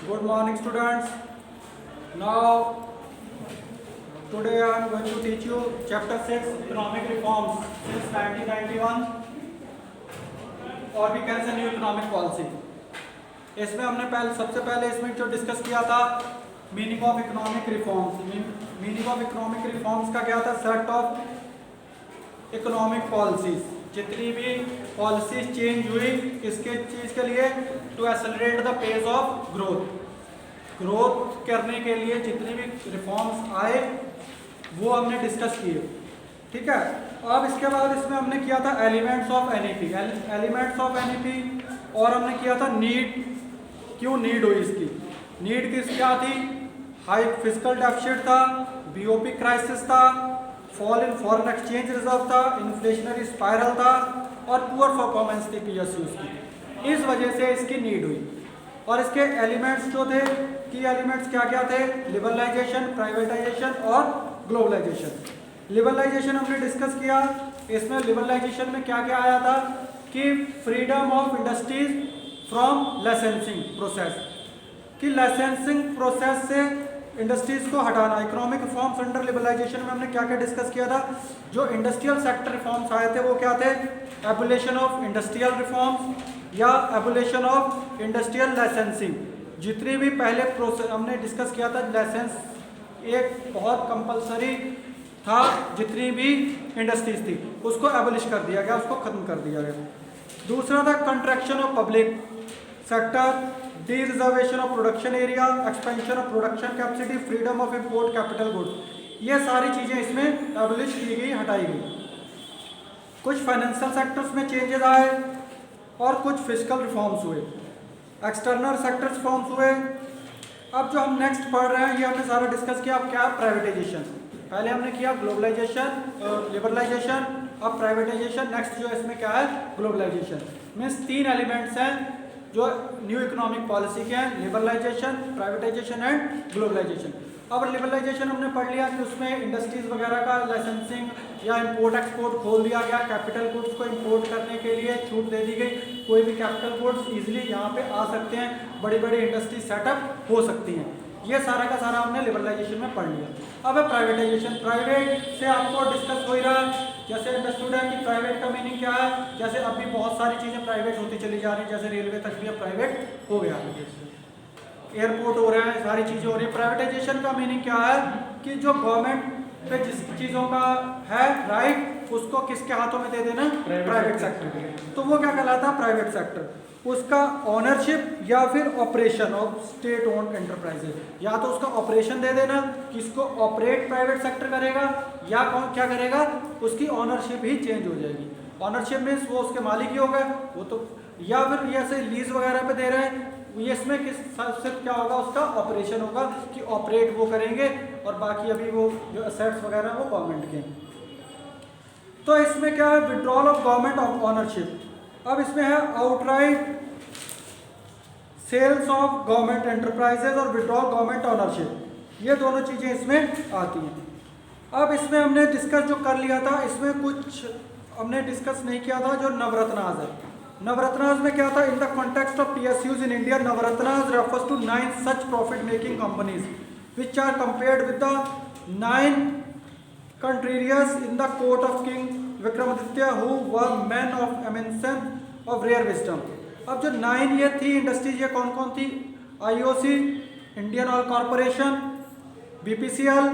Good morning, students. Now, today I am going to teach you Chapter 6 Economic Reforms since 1991 और भी can say New Economic Policy. इसमें हमने सबसे पहले इसमें जो डिस्कस किया था meaning of economic reforms. Meaning of economic reforms का क्या था? Set of economic policies. जितनी भी पॉलिसीज चेंज हुई किसके चीज़ के लिए? To accelerate the pace of growth करने के लिए जितने भी रिफॉर्म्स आए वो हमने डिस्कस किए. ठीक है. अब इसके बाद इसमें हमने किया था elements of NEP. Elements of NEP और हमने किया था नीड. क्यों नीड हुई इसकी? नीड किस क्या थी? हाई फिस्कल डेफिसिट था, बीओपी क्राइसिस था, fall in foreign exchange reserve था, इन्फ्लेशनरी स्पाइरल था और पुअर परफॉर्मेंस थी पीएसयूज की. इस वजह से इसकी नीड हुई. और इसके एलिमेंट्स जो थे की एलिमेंट्स क्या क्या थे? लिबरलाइजेशन, प्राइवेटाइजेशन और ग्लोबलाइजेशन. लिबरलाइजेशन हमने डिस्कस किया. इसमें लिबरलाइजेशन में क्या क्या आया था कि freedom of industries from licensing process, कि लाइसेंसिंग प्रोसेस से इंडस्ट्रीज को हटाना. इकोनॉमिक रिफॉर्म्स अंडर लिबरलाइजेशन में हमने क्या क्या डिस्कस किया था? जो इंडस्ट्रियल सेक्टर रिफॉर्म्स आए थे वो क्या थे? एबोलिशन ऑफ इंडस्ट्रियल रिफॉर्म्स या एबोलिशन ऑफ इंडस्ट्रियल लाइसेंसिंग. जितनी भी पहले प्रोसेस हमने डिस्कस किया था, लाइसेंस एक बहुत कंपलसरी था जितनी भी इंडस्ट्रीज थी, उसको एबोलिश कर दिया गया, उसको खत्म कर दिया गया. दूसरा था contraction of public sector, D reservation of production area, expansion of production capacity, freedom of import capital goods. ये सारी चीज़ें इसमें एबोलिश की गई, हटाई गई. कुछ फाइनेंशियल सेक्टर्स में चेंजेस आए और कुछ फिस्कल रिफॉर्म्स हुए. एक्सटर्नल सेक्टर रिफॉर्म्स हुए. अब जो हम नेक्स्ट पढ़ रहे हैं ये हमने सारा डिस्कस किया. अब क्या? प्राइवेटाइजेशन. पहले हमने किया ग्लोबलाइजेशन, लिबरलाइजेशन, अब प्राइवेटाइजेशन. नेक्स्ट जो इसमें क्या है? ग्लोबलाइजेशन. मीन्स 3 एलिमेंट्स हैं जो न्यू इकोनॉमिक पॉलिसी के हैं: लिबरलाइजेशन, प्राइवेटाइजेशन एंड ग्लोबलाइजेशन. अब लिबरलाइजेशन हमने पढ़ लिया कि उसमें इंडस्ट्रीज वगैरह का लाइसेंसिंग या इंपोर्ट एक्सपोर्ट खोल दिया गया. कैपिटल गुड्स को इंपोर्ट करने के लिए छूट दे दी गई. कोई भी कैपिटल गुड्स इजीली यहाँ पे आ सकते हैं, बड़ी बड़ी इंडस्ट्री सेटअप हो सकती हैं. ये सारा का सारा हमने लिबरलाइजेशन में पढ़ लिया. अब है प्राइवेटाइजेशन. प्राइवेट से आपको डिस्कस हो ही रहा है. जैसे अंडरस्टूड है कि प्राइवेट का मीनिंग क्या है. जैसे अभी बहुत सारी चीज़ें प्राइवेट होती चली जा रही है, जैसे रेलवे तक भी अब प्राइवेट हो गया, एयरपोर्ट हो रहा है, सारी चीज़ें हो रही है. प्राइवेटाइजेशन का मीनिंग क्या है कि जो गवर्नमेंट पे जिस चीज़ों का है राइट उसको किसके हाथों में दे देना? Private sector. तो वो क्या कहलाता है? Private sector. उसका ऑनरशिप या फिर operation of state owned enterprises. या तो उसका ऑपरेशन दे देना, किसको ऑपरेट प्राइवेट सेक्टर करेगा, या कौन क्या करेगा, उसकी ऑनरशिप ही चेंज हो जाएगी. ऑनरशिप मीन्स वो उसके मालिक ही हो गए वो तो. या फिर ऐसे लीज वगैरह पे दे रहे हैं, इसमें किस सिर्फ क्या होगा? उसका ऑपरेशन होगा कि ऑपरेट वो करेंगे और बाकी अभी वो जो असेट्स वगैरह वो गवर्नमेंट के. तो इसमें क्या है? Withdrawal of government of ownership. अब इसमें है outright sales of government enterprises और विड्रॉल गवर्नमेंट ऑनरशिप. ये दोनों चीज़ें इसमें आती हैं. अब इसमें हमने डिस्कस जो कर लिया था, इसमें कुछ हमने डिस्कस नहीं किया था जो नवरत्नाज है. नवरत्नाज में क्या था? In the context of PSUs in India, Navratnas refers to 9 such profit making companies which are compared with the 9 courtiers in the court of king Vikramaditya who were man of eminence of rare wisdom. अब जो 9 ये थी industries, ये कौन कौन थी? IOC, Indian oil corporation, BPCL,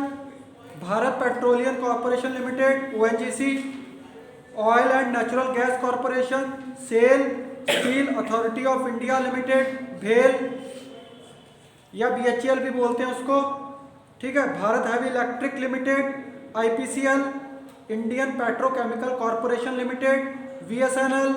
Bharat petroleum corporation limited, ONGC, oil and natural gas corporation, SAIL, steel authority of India limited, भेल या BHEL भी बोलते हैं उसको. ठीक है. Bharat heavy electric limited, IPCL, Indian petrochemical corporation limited, VSNL,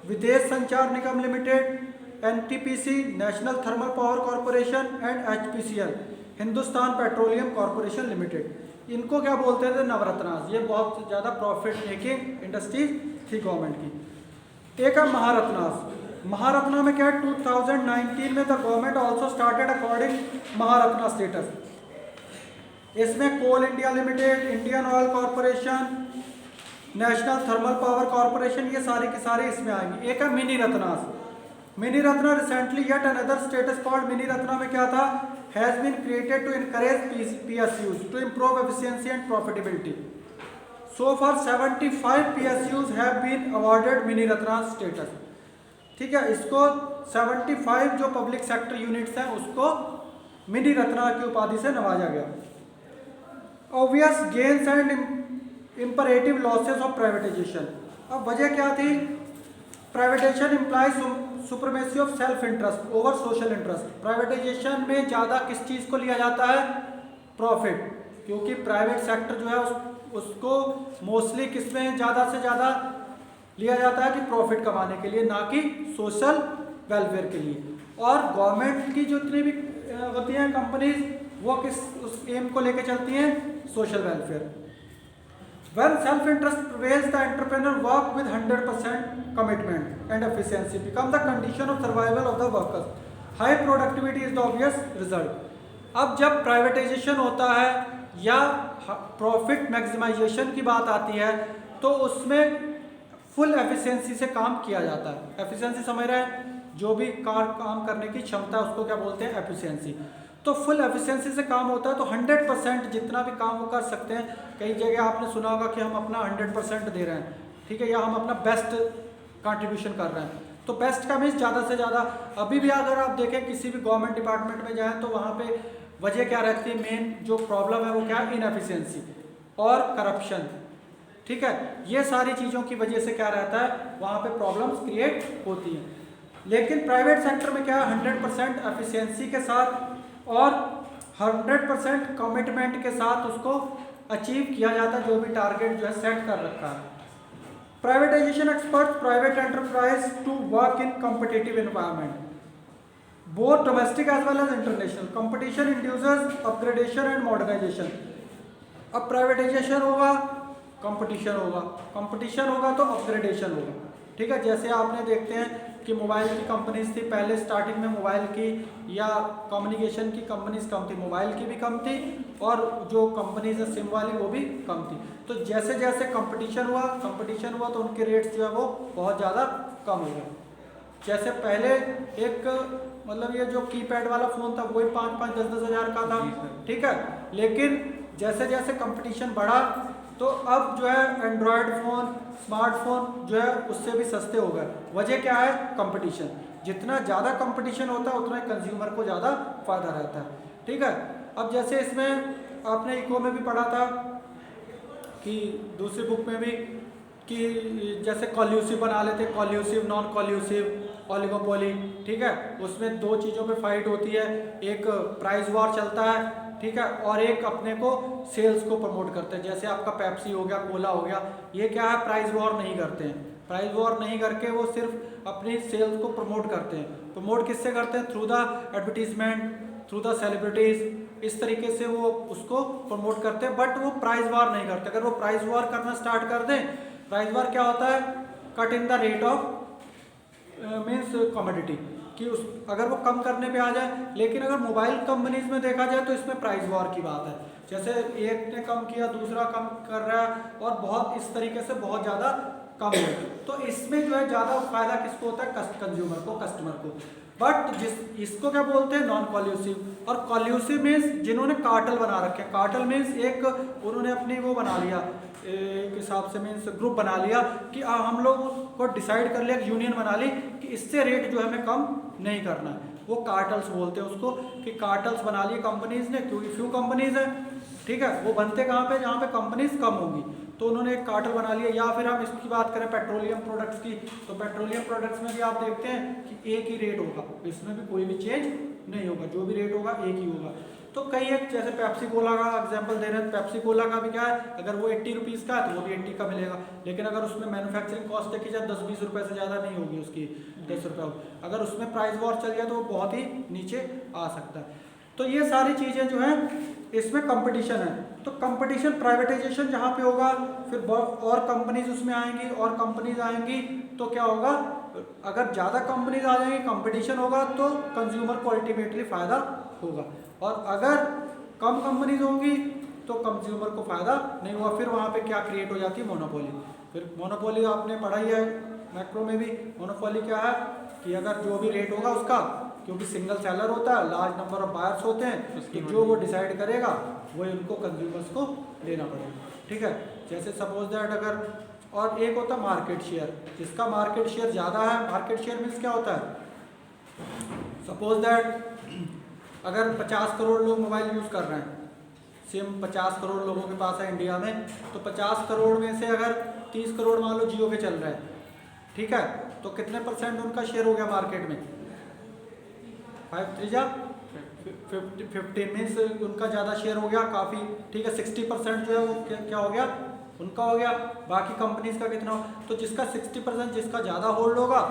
Videsh Sanchar Nigam limited, NTPC, national thermal power corporation and HPCL, Hindustan petroleum corporation limited. इनको क्या बोलते थे? नवरत्नाज. ये बहुत ज़्यादा प्रॉफिट मेकिंग इंडस्ट्रीज थी गवर्नमेंट की. एक है महारत्नाज. महारत्ना में क्या है? 2019 में the government also started according Maharatna status. इसमें coal India limited, Indian oil corporation, national thermal power corporation, ये सारे के सारे इसमें आएंगे. एक है mini Ratnas. Mini Ratna recently yet another status called mini Ratna में क्या था, has been created to encourage PSUs to improve efficiency and profitability. So far 75 PSUs have been awarded mini Ratna status. ठीक है, इसको 75 जो पब्लिक सेक्टर यूनिट्स हैं उसको मिनी रत्ना की उपाधि से नवाजा गया. Obvious gains and imperative losses of privatisation. अब वजह क्या थी, privatisation implies supremacy of self interest over social interest. Privatisation में ज़्यादा किस चीज़ को लिया जाता है, प्रॉफिट, क्योंकि प्राइवेट सेक्टर जो है उसको मोस्टली किस में ज़्यादा से ज़्यादा लिया जाता है कि प्रॉफिट कमाने के लिए, ना कि सोशल वेलफेयर के लिए. और गवर्नमेंट की जितनी भी होती हैं कंपनीज वो किस उस एम को लेकर चलती हैं, social welfare. When self-interest prevails, the entrepreneur work with 100% commitment and efficiency become the condition of survival of the workers. High productivity is the obvious result. अब जब प्राइवेटाइजेशन होता है या प्रॉफिट मैक्सिमाइजेशन की बात आती है तो उसमें फुल एफिशिएंसी से काम किया जाता है. एफिशिएंसी समझ रहे हैं, जो भी काम करने की क्षमता है उसको क्या बोलते हैं, एफिशिएंसी. तो फुल एफिशिएंसी से काम होता है तो 100% जितना भी काम वो कर सकते हैं. कई जगह आपने सुना होगा कि हम अपना 100% दे रहे हैं, ठीक है, या हम अपना बेस्ट कंट्रीब्यूशन कर रहे हैं. तो बेस्ट का मीन्स ज़्यादा से ज़्यादा. अभी भी अगर आप देखें किसी भी गवर्नमेंट डिपार्टमेंट में जाएँ तो वहाँ पे वजह क्या रहती है, मेन जो प्रॉब्लम है वो क्या है, इनएफिशिएंसी और करप्शन. ठीक है, ये सारी चीज़ों की वजह से क्या रहता है, वहाँ पे प्रॉब्लम्स क्रिएट होती हैं. लेकिन प्राइवेट सेक्टर में क्या है, 100% एफिशिएंसी के साथ और 100% कमिटमेंट के साथ उसको अचीव किया जाता है, जो भी टारगेट जो है सेट कर रखा है. Privatisation experts private enterprise to work in competitive environment both domestic as well as international. Competition induces upgradation and modernisation. अब प्राइवेटाइजेशन होगा, कंपटीशन होगा, कंपटीशन होगा तो अपग्रेडेशन होगा. ठीक है, जैसे आपने देखते हैं कि मोबाइल की कंपनीज थी पहले स्टार्टिंग में, मोबाइल की या कम्युनिकेशन की कंपनीज कम थी, मोबाइल की भी कम थी और जो कंपनीज है सिम वाली वो भी कम थी. तो जैसे जैसे कंपटीशन हुआ तो उनके रेट्स जो है वो बहुत ज़्यादा कम हो गए. जैसे पहले एक मतलब ये जो कीपैड वाला फ़ोन था वही 5-5, 10-10 हज़ार का था. ठीक है, लेकिन जैसे जैसे कंपटीशन बढ़ा तो अब जो है एंड्रॉयड फ़ोन, स्मार्टफोन जो है उससे भी सस्ते हो गए. वजह क्या है, कंपटीशन. जितना ज़्यादा कंपटीशन होता है उतना ही कंज्यूमर को ज़्यादा फ़ायदा रहता है. ठीक है, अब जैसे इसमें आपने इको में भी पढ़ा था कि दूसरी बुक में भी कि जैसे कॉल्यूसिव बना लेते, कॉल्यूसिव, नॉन कॉल्यूसिव, ओलिगोपोली. ठीक है, उसमें दो चीज़ों पे फाइट होती है, एक प्राइस वॉर चलता है, ठीक है, और एक अपने को सेल्स को प्रमोट करते हैं. जैसे आपका पेप्सी हो गया, कोला हो गया, ये क्या है, प्राइस वॉर नहीं करते हैं. प्राइस वॉर नहीं करके वो सिर्फ अपनी सेल्स को प्रमोट करते हैं. प्रमोट किससे करते हैं, through the advertisement, through the celebrities. इस तरीके से वो उसको प्रमोट करते हैं, बट वो प्राइस वॉर नहीं करते. अगर वो प्राइस वॉर करना स्टार्ट कर दें, प्राइस वॉर क्या होता है, cut in the rate of means commodity, कि उस अगर वो कम करने पे आ जाए. लेकिन अगर मोबाइल कंपनीज में देखा जाए तो इसमें प्राइस वॉर की बात है. जैसे एक ने कम किया, दूसरा कम कर रहा है और बहुत इस तरीके से बहुत ज़्यादा कम है. तो इसमें जो है ज़्यादा फायदा किसको होता है, कंज्यूमर को, कस्टमर को. बट इसको क्या बोलते हैं, नॉन कॉल्यूसिव. और कॉल्यूसिव मीन्स जिन्होंने कार्टेल बना रखे हैं. कार्टेल मीन्स एक उन्होंने अपनी वो बना लिया, एक हिसाब से मीन्स ग्रुप बना लिया कि हम लोग को डिसाइड कर लिया, यूनियन बना ली कि इससे रेट जो है हमें कम नहीं करना है. वो कार्टल्स बोलते हैं उसको, कि कार्टल्स बना लिए कंपनीज ने, क्योंकि फ्यू कंपनीज हैं. ठीक है, वो बनते कहाँ पे, जहाँ पे कंपनीज कम होंगी, तो उन्होंने एक कार्टल बना लिया. या फिर हम इसकी बात करें पेट्रोलियम प्रोडक्ट्स की, तो पेट्रोलियम प्रोडक्ट्स में भी आप देखते हैं कि एक ही रेट होगा, इसमें भी कोई भी चेंज नहीं होगा, जो भी रेट होगा एक ही होगा. तो कई एक जैसे पेप्सी कोला का एग्जांपल दे रहे हैं, पेप्सी कोला का भी क्या है, अगर वो 80 रुपीज़ का है तो वो भी 80 का मिलेगा. लेकिन अगर उसमें मैन्युफैक्चरिंग कॉस्ट देखी जाए 10-20 रुपये से ज़्यादा नहीं होगी उसकी, 10 रुपये. अगर उसमें प्राइस वॉर चल जाए तो वो बहुत ही नीचे आ सकता है. तो ये सारी चीज़ें जो हैं इसमें कंपटीशन है. तो कंपटीशन प्राइवेटाइजेशन जहाँ पे होगा, फिर और कंपनीज उसमें आएंगी और कंपनीज आएंगी, तो क्या होगा, अगर ज़्यादा कंपनीज आ जाएंगी, कंपटीशन होगा, तो कंज्यूमर को अल्टीमेटली फ़ायदा होगा. और अगर कम कंपनीज होंगी तो कंज्यूमर को फ़ायदा नहीं हुआ. फिर वहाँ पे क्या क्रिएट हो जाती है, मोनोपोली. फिर मोनोपोली आपने पढ़ा ही है मैक्रो में भी. मोनोपोली क्या है, कि अगर जो भी रेट होगा उसका, क्योंकि सिंगल सेलर होता है, लार्ज नंबर ऑफ बायर्स होते हैं, तो जो वो डिसाइड करेगा वही उनको कंज्यूमर्स को लेना पड़ेगा। ठीक है, जैसे सपोज दैट अगर, और एक होता है मार्केट शेयर, जिसका मार्केट शेयर ज़्यादा है। मार्केट शेयर मीन्स क्या होता है, सपोज दैट अगर 50 करोड़ लोग मोबाइल यूज़ कर रहे हैं, सिम 50 करोड़ लोगों के पास है इंडिया में, तो 50 करोड़ में से अगर 30 करोड़ मान लो जियो के चल रहे हैं, ठीक है, तो कितने % उनका शेयर हो गया मार्केट में, 5 3 जा 50 मीन्स उनका ज़्यादा शेयर हो गया काफ़ी। ठीक है, 60% जो है वो क्या हो गया, उनका हो गया। बाकी कंपनीज का कितना हो, तो जिसका 60% जिसका ज़्यादा होल्ड होगा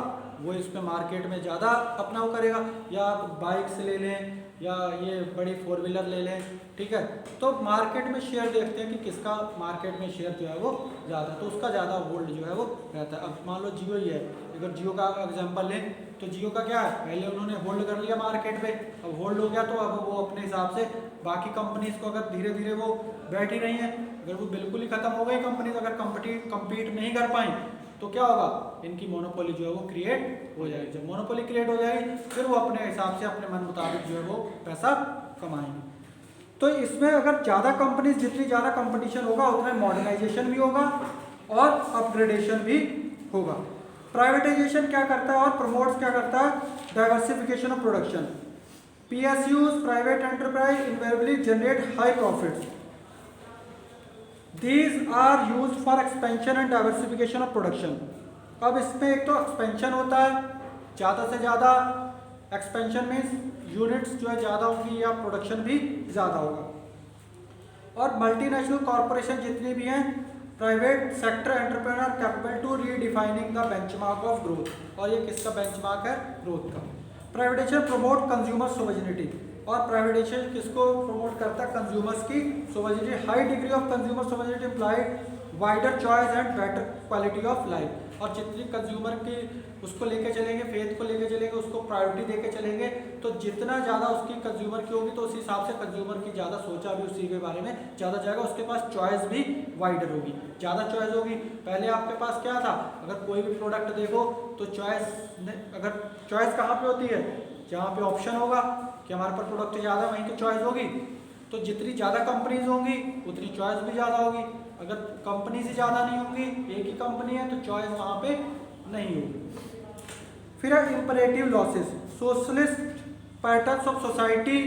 वो इसमें मार्केट में ज़्यादा अपना वो करेगा। या आप बाइक्स ले लें या ये बड़ी 4 व्हीलर ले लें, ठीक है, तो मार्केट में शेयर देखते हैं कि किसका मार्केट में शेयर जो है वो ज़्यादा, तो उसका ज़्यादा होल्ड जो है वो रहता है। अब मान लो जियो ही है, अगर जियो का एग्जांपल लें तो जियो का क्या है, पहले उन्होंने होल्ड कर लिया मार्केट में, अब होल्ड हो गया तो अब वो अपने हिसाब से बाकी कंपनीज को अगर धीरे धीरे वो बैठ ही रही हैं, अगर वो बिल्कुल ही खत्म हो गई कंपनीज, अगर कम्पीट नहीं कर पाई तो क्या होगा, इनकी मोनोपोली जो है वो क्रिएट हो जाएगी। जब मोनोपोली क्रिएट हो जाएगी फिर वो अपने हिसाब से अपने मन मुताबिक जो है वो पैसा कमाएंगे। तो इसमें अगर ज़्यादा कंपनीज, जितनी ज़्यादा कंपटीशन होगा उतना मॉडर्नाइजेशन भी होगा और अपग्रेडेशन भी होगा। प्राइवेटाइजेशन क्या करता है और प्रमोट्स क्या करता है, diversification of production. PSUs, private enterprise, invariably generate high profits. These are used for expansion and diversification of production. अब इसमें एक तो एक्सपेंशन होता है, ज़्यादा से ज़्यादा, एक्सपेंशन मीन्स यूनिट्स जो है ज़्यादा होंगी या प्रोडक्शन भी ज़्यादा होगा। और मल्टीनेशनल कॉरपोरेशन जितनी भी हैं, private sector entrepreneur capable to redefining the benchmark of growth, और ये किसका बेंचमार्क है, ग्रोथ का। प्राइवेटाइजेशन प्रमोट कंज्यूमर सोवेनिटी, और प्राइवेटाइजेशन किसको प्रमोट करता है, कंज्यूमर्स की sovereignty. High degree of consumer sovereignty implied wider choice and better quality of life. और जितनी कंज्यूमर की उसको लेके चलेंगे, फेथ को लेके चलेंगे, उसको प्रायोरिटी देके चलेंगे, तो जितना ज़्यादा उसकी कंज्यूमर की होगी तो उस हिसाब से कंज्यूमर की ज़्यादा सोचा भी उसी के बारे में ज़्यादा जाएगा, उसके पास चॉइस भी वाइडर होगी, ज़्यादा चॉइस होगी। पहले आपके पास क्या था, अगर कोई भी प्रोडक्ट देखो तो चॉइस, अगर चॉइस कहाँ पे होती है, जहाँ पे ऑप्शन होगा कि हमारे पास प्रोडक्ट ज़्यादा, वहीं तो चॉइस होगी। तो जितनी ज़्यादा कंपनीज होंगी उतनी चॉइस भी ज़्यादा होगी। अगर कंपनी से ज़्यादा नहीं होंगी, एक ही कंपनी है, तो चॉइस वहाँ पे नहीं होगी। फिर है imperative losses. Socialist patterns of society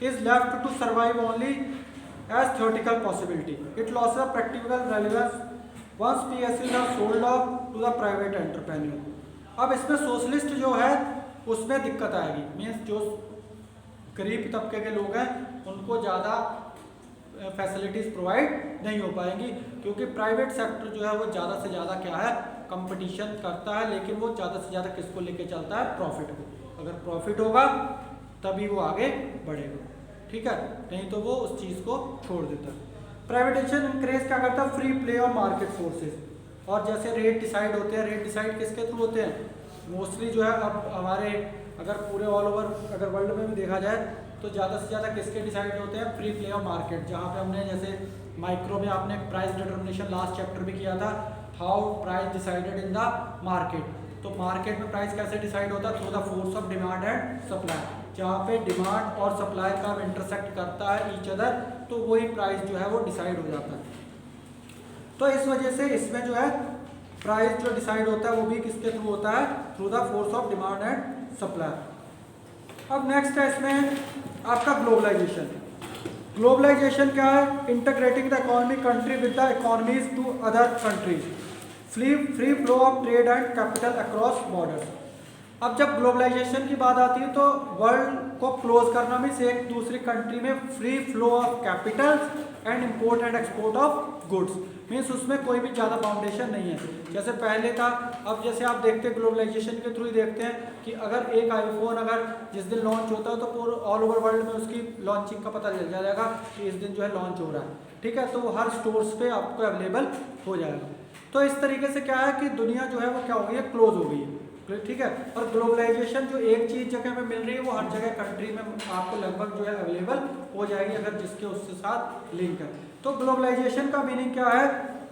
is left to survive only as theoretical possibility, it losses of practical relevance once PSUs are sold off to the private entrepreneur. अब इसमें सोशलिस्ट जो है उसमें दिक्कत आएगी, मीन्स जो गरीब तबके के लोग हैं उनको ज़्यादा फैसिलिटीज़ प्रोवाइड नहीं हो पाएंगी, क्योंकि प्राइवेट सेक्टर जो है वो ज़्यादा से ज़्यादा क्या है, कंपटीशन करता है, लेकिन वो ज़्यादा से ज़्यादा किसको लेके चलता है, प्रॉफिट को। अगर प्रॉफिट होगा तभी वो आगे बढ़ेगा, ठीक है, नहीं तो वो उस चीज़ को छोड़ देता है। प्राइवेटाइजेशन इंक्रेज क्या करता है, free play of market forces. और जैसे रेट डिसाइड होते हैं, रेट डिसाइड किसके थ्रू होते हैं, मोस्टली जो है अब हमारे अगर पूरे ऑल ओवर अगर वर्ल्ड में भी देखा जाए तो ज़्यादा से ज़्यादा किसके डिसाइड होते हैं, फ्री प्ले ऑफ मार्केट। जहाँ पे हमने जैसे माइक्रो में आपने प्राइस डिटर्मिनेशन लास्ट चैप्टर भी किया था, how price decided in the market. तो मार्केट में प्राइस कैसे डिसाइड होता है, through the force of demand and supply. जहाँ पे डिमांड और सप्लाई का इंटरसेक्ट करता है ईच अदर, तो वही प्राइस जो है वो डिसाइड हो जाता है। तो इस वजह से इसमें जो है प्राइस जो डिसाइड होता है वो भी किसके थ्रू होता है, through the force of demand and supply. अब नेक्स्ट है इसमें आपका ग्लोबलाइजेशन। ग्लोबलाइजेशन क्या है, integrating the economy country with the economies to other countries, free flow of trade and capital across borders. अब जब ग्लोबलाइजेशन की बात आती है तो वर्ल्ड को क्लोज करना मीन्स एक दूसरी कंट्री में free flow of Capitals and import and export of goods, means उसमें कोई भी ज़्यादा फाउंडेशन नहीं है जैसे पहले था। अब जैसे आप देखते हैं ग्लोबलाइजेशन के थ्रू ही देखते हैं कि अगर एक आईफोन अगर जिस दिन लॉन्च होता है तो पूरे ऑल ओवर वर्ल्ड में उसकी लॉन्चिंग का पता चल जाएगा कि इस दिन जो है लॉन्च हो रहा है, ठीक है, तो वो हर स्टोर्स पे आपको अवेलेबल हो जाएगा। तो इस तरीके से क्या है कि दुनिया जो है वो क्या हो गई है, क्लोज हो गई है, ठीक है। और ग्लोबलाइजेशन जो एक चीज़ जगह पे मिल रही है वो हर जगह कंट्री में आपको लगभग जो है अवेलेबल हो जाएगी अगर जिसके उसके साथ लिंक है। तो ग्लोबलाइजेशन का मीनिंग क्या है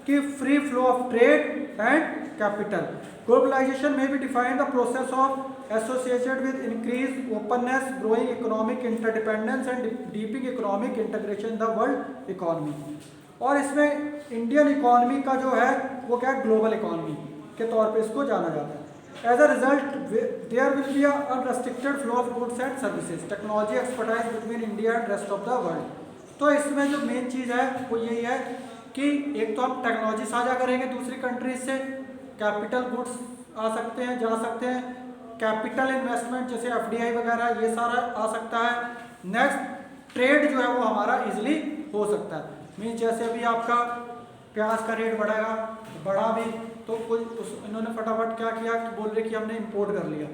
कि free flow of trade and capital. Globalization may be defined the process of associated with increased openness, growing economic interdependence and deepening economic integration in the world economy. और इसमें Indian economy का जो है वो क्या है, ग्लोबल इकोनॉमी के तौर पे इसको जाना जाता है. As a result, there will be an unrestricted flow of goods and services, technology expertise between India and rest of the world. तो इसमें जो मेन चीज़ है वो यही है कि एक तो हम टेक्नोलॉजी साझा करेंगे दूसरी कंट्रीज से, कैपिटल गुड्स आ सकते हैं, जा सकते हैं, कैपिटल इन्वेस्टमेंट जैसे FDI वगैरह ये सारा आ सकता है. नेक्स्ट ट्रेड जो है वो हमारा इजीली हो सकता है. मीन जैसे अभी आपका प्याज का रेट बढ़ेगा, बढ़ा भी तो इन्होंने फटाफट क्या किया कि बोल रहे कि हमने इंपोर्ट कर लिया,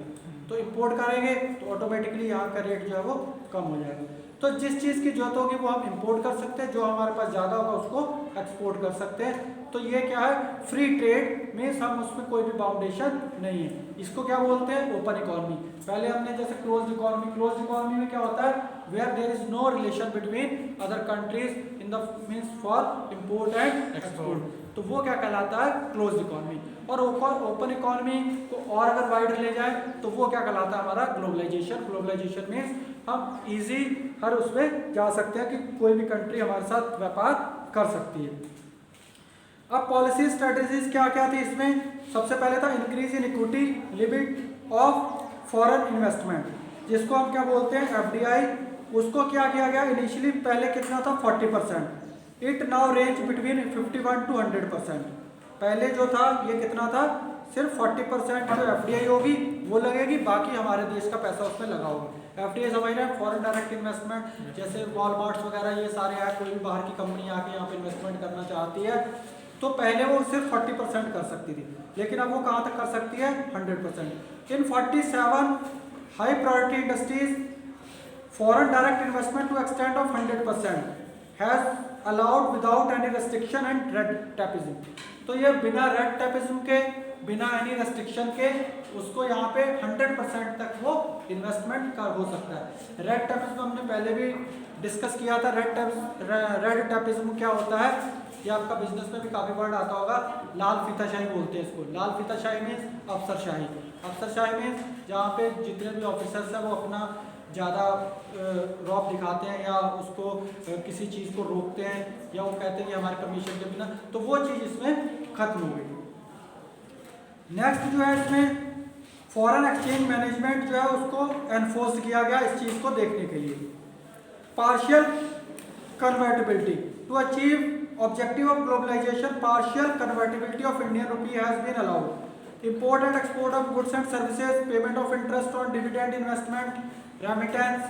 तो इंपोर्ट करेंगे तो ऑटोमेटिकली यहाँ का रेट जो है वो कम हो जाएगा. तो जिस चीज़ की जरूरत होगी वो हम इंपोर्ट कर सकते हैं, जो हमारे पास ज़्यादा होगा उसको एक्सपोर्ट कर सकते हैं. तो ये क्या है, फ्री ट्रेड मीन्स हम उसमें कोई भी बाउंडेशन नहीं है. इसको क्या बोलते हैं, ओपन इकोनॉमी. पहले हमने जैसे क्लोज्ड इकोनॉमी, क्लोज्ड इकोनॉमी में क्या होता है, where there is no relation between other countries in the means for import and export, तो वो क्या कहलाता है, क्लोज्ड इकोनॉमी. और ओपन इकोनॉमी को और अगर वाइड ले जाए तो वो क्या कहलाता है, हमारा ग्लोबलाइजेशन. ग्लोबलाइजेशन मीन्स हम इजी हर उसमें जा सकते हैं कि कोई भी कंट्री हमारे साथ व्यापार कर सकती है. अब पॉलिसी स्ट्रेटेजीज क्या क्या थी इसमें, सबसे पहले था increase in equity limit of foreign investment, जिसको हम क्या बोलते हैं FDI. उसको क्या किया गया, इनिशियली पहले कितना था 40%, it now range between 51 to 100%. पहले जो था ये कितना था, सिर्फ 40% जो FDI होगी वो लगेगी, बाकी हमारे देश का पैसा उसमें लगा होगा. FDI समझ रहे हैं, फॉरेन डायरेक्ट इन्वेस्टमेंट, जैसे वॉलमार्ट्स वगैरह ये सारे हैं, कोई भी बाहर की कंपनी आके यहाँ पे इन्वेस्टमेंट करना चाहती है तो पहले वो सिर्फ 40% कर सकती थी, लेकिन अब वो कहाँ तक कर सकती है, 100%. In 47 high priority industries foreign direct investment to extend of 100% has allowed without any restriction and red tapism. तो ये बिना रेड टेपिज्म के, बिना एनी रेस्ट्रिक्शन के उसको यहाँ पे 100% तक वो इन्वेस्टमेंट कर हो सकता है. रेड टेपिज्म हमने पहले भी डिस्कस किया था. रेड टेपिज्म क्या होता है, ये आपका बिजनेस में भी काफ़ी वर्ड आता होगा, लाल फीताशाही बोलते हैं इसको. लाल फीताशाही मीन्स अफसरशाही. अफसरशाही मीन्स जहाँ पे जितने भी ऑफिसर्स हैं वो अपना ज़्यादा रौब दिखाते हैं या उसको किसी चीज़ को रोकते हैं या वो कहते हैं कि हमारे कमीशन के बिना, तो वो चीज़ इसमें खत्म हो गई. नेक्स्ट जो है इसमें फॉरेन एक्सचेंज मैनेजमेंट जो है उसको एनफोर्स किया गया इस चीज़ को देखने के लिए. Partial convertibility to achieve objective of globalization, partial convertibility of Indian rupee has been allowed. Import and export of goods and services, payment of interest on dividend investment, remittance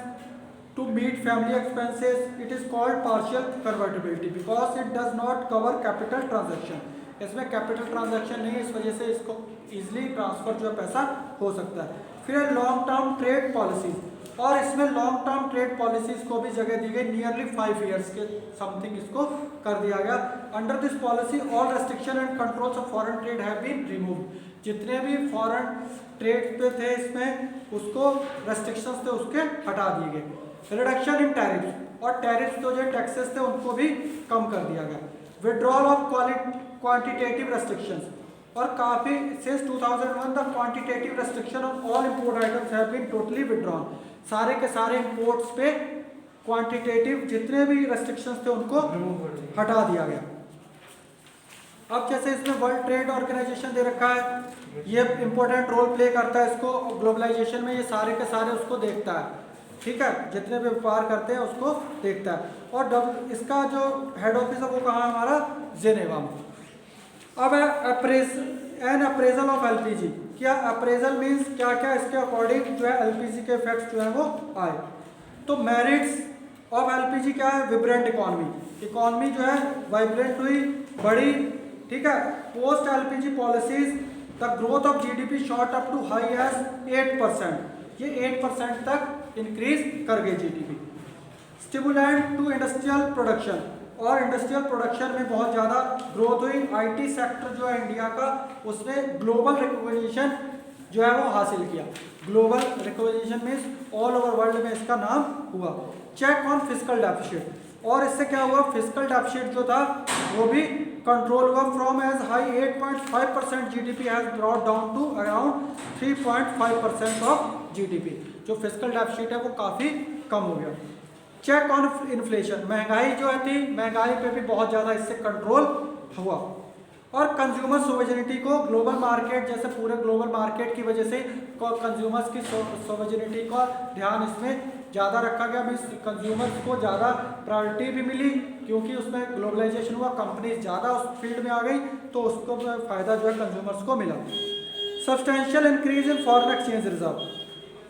to meet family expenses. It is called partial convertibility because it does not cover capital transaction. इसमें capital transaction नहीं है, इस वजह से इसको easily transfer जो है पैसा हो सकता है. फिर लॉन्ग टर्म ट्रेड पॉलिसीज, और इसमें लॉन्ग टर्म ट्रेड पॉलिसीज को भी जगह दी गई. नियरली 5 years के समथिंग इसको कर दिया गया. Under this policy all restriction and controls of foreign trade have been removed. जितने भी फॉरेन ट्रेड पे थे इसमें उसको रेस्ट्रिक्शंस थे उसके हटा दिए गए. रिडक्शन इन टैरिफ्स, और टैरिफ्स तो जो टैक्सेस थे उनको भी कम कर दिया गया. विड्रॉल ऑफ क्वांटिटेटिव रेस्ट्रिक्शंस, और काफ़ी since 2001 the quantitative restriction on all import items have been totally withdrawn. सारे के सारे इंपोर्ट्स पे क्वांटिटेटिव जितने भी रेस्ट्रिक्शंस थे उनको हटा दिया गया. अब जैसे इसमें वर्ल्ड ट्रेड ऑर्गेनाइजेशन दे रखा है, ये इंपॉर्टेंट रोल प्ले करता है इसको ग्लोबलाइजेशन में. ये सारे के सारे उसको देखता है, ठीक है, जितने भी व्यापार करते हैं उसको देखता है. और इसका जो हेड ऑफिस है वो कहाँ है, हमारा जेनेवा में. अब एन अप्रेजल ऑफ एलपीजी. क्या अप्रेजल मीन्स क्या क्या इसके अकॉर्डिंग जो है एलपीजी के इफेक्ट्स जो है वो आए. तो मेरिट्स ऑफ एलपीजी क्या है, विब्रेंट इकोनॉमी. इकोनॉमी जो है वाइब्रेंट हुई, बढ़ी, ठीक है. Post LPG policies the growth of GDP shot up to high as 8%. ये 8% तक इंक्रीज कर गई GDP. Stimulant to industrial production, और इंडस्ट्रियल प्रोडक्शन में बहुत ज़्यादा ग्रोथ हुई. आईटी सेक्टर जो है इंडिया का उसने ग्लोबल रिकॉग्निशन जो है वो हासिल किया. Global recognition means all over world में इसका नाम हुआ. चेक ऑन फिस्कल डेफिसिट, और इससे क्या हुआ, फिस्कल डेफिसिट जो था वो भी कंट्रोल हुआ from as high 8.5% GDP has brought down to around 3.5% of GDP. जो फिस्कल डेफिसिट है वो काफ़ी कम हो गया। चेक ऑन इन्फ्लेशन, महंगाई जो है थी, महंगाई पे भी बहुत ज़्यादा इससे कंट्रोल हुआ। और कंज्यूमर सोवेजनिटी को ग्लोबल मार्केट, जैसे पूरे ग्लोबल मार्केट की वजह से कंज्यूमर्स की सोवेजनिटी का ध्यान इसमें ज़्यादा रखा गया। मीन्स कंज्यूमर्स को ज़्यादा प्रायोरिटी भी मिली क्योंकि उसमें ग्लोबलाइजेशन हुआ, कंपनीज ज़्यादा उस फील्ड में आ गई तो उसको फ़ायदा जो है कंज्यूमर्स को मिला। Substantial increase in foreign exchange reserve,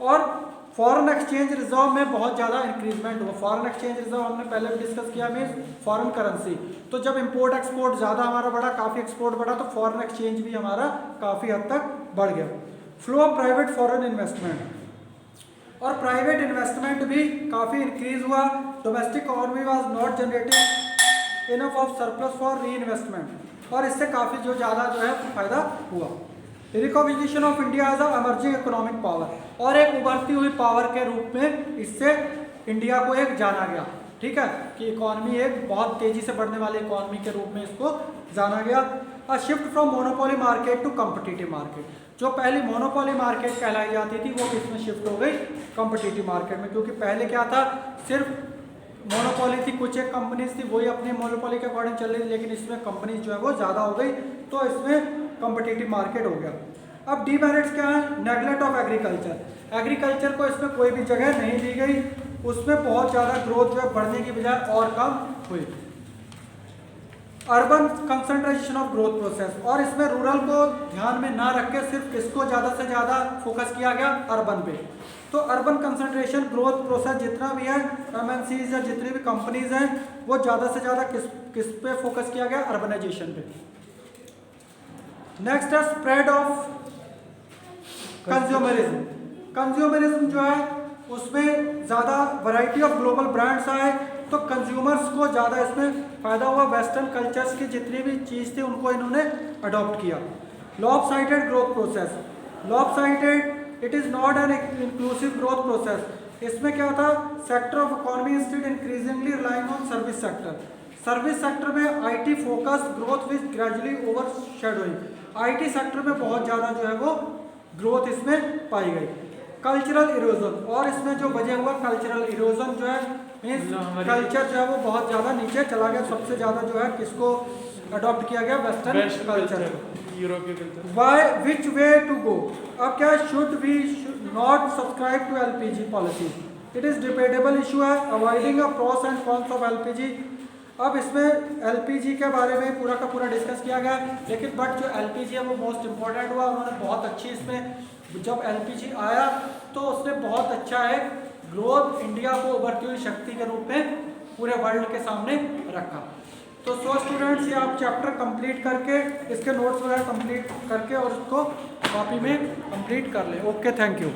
और फॉरेन एक्सचेंज रिजर्व में बहुत ज़्यादा इंक्रीजमेंट हुआ। फॉरेन एक्सचेंज रिजर्व हमने पहले भी डिस्कस किया, मीन्स फॉरेन करेंसी। तो जब इंपोर्ट एक्सपोर्ट ज़्यादा हमारा बढ़ा, काफ़ी एक्सपोर्ट बढ़ा, तो फॉरेन एक्सचेंज भी हमारा काफ़ी हद तक बढ़ गया। Flow of private foreign investment, और प्राइवेट इन्वेस्टमेंट भी काफ़ी इंक्रीज हुआ। Domestic economy was not generating enough of surplus for reinvestment, और इससे काफ़ी जो ज़्यादा जो है फायदा हुआ। Recognition of India as a emerging economic power, और एक उभरती हुई पावर के रूप में इससे इंडिया को एक जाना गया। ठीक है, कि इकोनॉमी एक बहुत तेजी से बढ़ने वाली इकोनॉमी के रूप में इसको जाना गया। A shift from monopoly market to competitive market, जो पहली मोनोपोली मार्केट कहलाई जाती थी वो किसमें शिफ्ट हो गई, कॉम्पिटिटिव मार्केट में। क्योंकि पहले क्या था, सिर्फ मोनोपोली थी, कुछ एक कंपनीज थी वही अपनी मोनोपोली के अकॉर्डिंग चल रही थी, लेकिन इसमें कंपनीज जो है वो ज़्यादा हो गई तो इसमें कॉम्पिटिटिव मार्केट हो गया। अब डीमेरिट्स क्या है, नेगलेक्ट ऑफ एग्रीकल्चर, एग्रीकल्चर को इसमें कोई भी जगह नहीं दी गई, उसमें बहुत ज़्यादा ग्रोथ जो है बढ़ने की बजाय और कम हुई। Urban concentration of growth process, और इसमें रूरल को ध्यान में ना रख के सिर्फ इसको ज़्यादा से ज़्यादा फोकस किया गया अर्बन पे। तो अर्बन कंसंट्रेशन ग्रोथ प्रोसेस जितना भी है, एमएनसीज या जितनी भी कंपनीज हैं, वो ज़्यादा से ज़्यादा किस पे फोकस किया गया, अर्बनाइजेशन पे। नेक्स्ट है स्प्रेड ऑफ कंज्यूमरिज्म, कंज्यूमरिज्म जो है उसमें ज़्यादा वैरायटी ऑफ ग्लोबल ब्रांड्स आए तो कंज्यूमर्स को ज़्यादा इसमें फ़ायदा हुआ। वेस्टर्न कल्चर्स की जितनी भी चीज़ थी उनको इन्होंने अडॉप्ट किया। Lopsided growth process, lopsided it is not an inclusive growth process. इसमें क्या था, sector of economy instead increasingly relying on service sector, service sector में IT focus growth which gradually overshadowing, IT sector में बहुत ज़्यादा जो है वो ग्रोथ इसमें पाई गई। कल्चरल इरोजन, और इसमें जो वजह हुआ कल्चरल इरोजन जो है, मीन्स कल्चर जो है वो बहुत ज़्यादा नीचे चला गया। सबसे ज़्यादा जो है किसको अडॉप्ट किया गया, वेस्टर्न कल्चर, यूरोपीय culture. Why which way to go, अब क्या, should we not subscribe to LPG policy, it is debatable issue है, avoiding a pros and cons of LPG. अब इसमें एलपीजी के बारे में पूरा का पूरा डिस्कस किया गया, लेकिन बट जो एलपीजी है वो मोस्ट इम्पॉर्टेंट हुआ। उन्होंने बहुत अच्छी इसमें जब एलपीजी आया तो उसने बहुत अच्छा है ग्रोथ इंडिया को उभरती हुई शक्ति के रूप में पूरे वर्ल्ड के सामने रखा। तो स्टूडेंट्स, ये आप चैप्टर कंप्लीट करके इसके नोट्स वगैरह कंप्लीट करके और उसको कॉपी में कंप्लीट कर लें। Okay, thank you.